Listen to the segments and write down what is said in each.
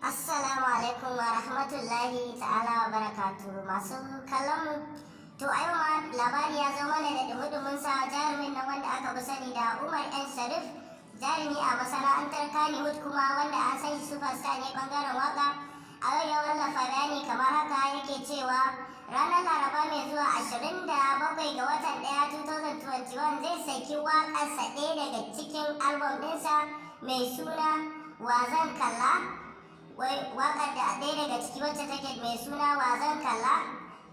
Assalamu alaikum wa rahmatullahi ta'ala wa barakatuhu masu kallon mu. To a yau ma labari ya zo mana da dumudumin sa jarumin nan wanda aka fi sani da Umar M Sharif, jarumi a masana'antar Kannywood kuma wanda an san shi superstar ne bangaren waka. A yau ya wallafa bayani kamar haka, yake cewa ranar Laraba mai zuwa 27 ga watan 1 2021 zai saki waƙarsa ɗaya daga cikin album ɗinsa mai suna Wa Zan Kalla. Waƙar da ɗaya daga ciki wacce take mai suna Wa Zan Kalla.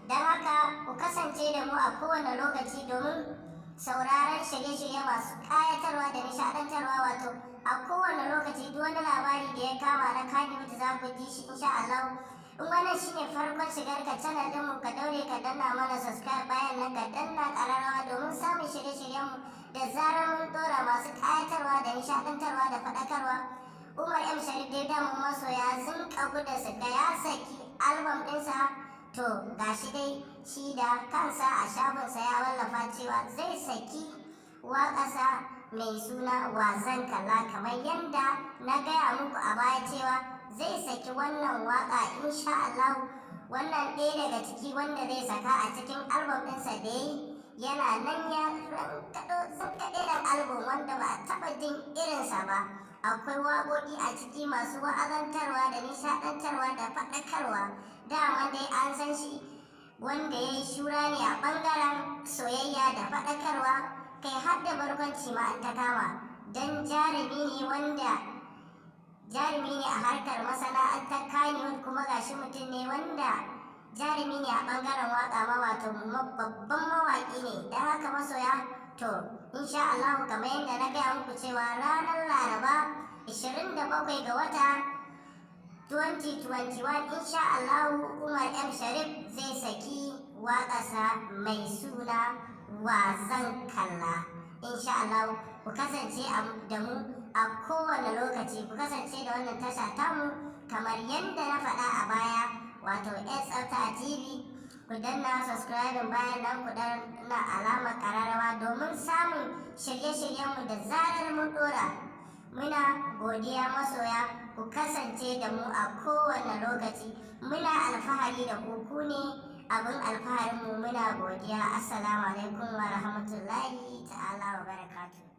Don haka ku kasance da mu a kowane lokaci domin sauraron shirye-shirye masu ƙayatarwa da nishaɗantarwa. Wato a kowane lokaci duk wani labari da ya kama na Kannywood za ku ji shi insha Allah. In wannan shine farkon shigar ka channel ɗinmu, ka daure ka danna mana subscribe, bayan nan ka danna ƙararrawa domin samun shirye-shiryenmu da zarar mun ɗora masu ƙayatarwa da nishaɗantarwa da faɗakarwa. Umar M Sharif dai damu masoya sun kagu da su ga ya saki album ɗinsa. To gashi dai shi da kansa a shafinsa ya wallafa cewa zai saki waƙarsa mai suna Wa Zan Kalla, kamar yadda na gaya muku a baya cewa zai saki wannan waƙa insha Allah. Wannan ɗaya daga ciki wanda zai saka a cikin album ɗinsa da yana nan ya rankaɗo zankaɗe album wanda ba a taɓa jin irinsa ba. Akwai waƙoƙi a ciki masu wa'azantarwa da nishaɗantarwa da faɗakarwa. Dama dai an san shi wanda ya yi shura ne a ɓangaren soyayya da faɗakarwa, kai har da barkwanci ma ta kama. Don jarumi ne a harkar masana'antar Kannywood, kuma gashi mutum ne wanda jarumi ne a ɓangaren waƙa ma, wato babban mawaƙi ne. Don haka masoya, to insha Allah kamar yadda na gaya muku cewa ranar Laraba 27 ga wata 2021 insha Allah Umar M Sharif zai saki waƙarsa mai suna Wa Zan Kalla. Insha Allah ku kasance da mu a kowane lokaci, ku kasance da wannan tasha tamu kamar yadda na faɗa a baya, wato Tsafta TV. Ku danna subscribe, bayan nan ku danna alamar ƙararrawa domin samun shirye-shiryenmu da zarar mun ɗora. Muna godiya masoya, ku kasance da mu a kowane lokaci. Muna alfahari da ku ne abin alfaharinmu. Muna godiya. Assalamu alaikum wa rahmatullahi ta'ala wa barakatuh.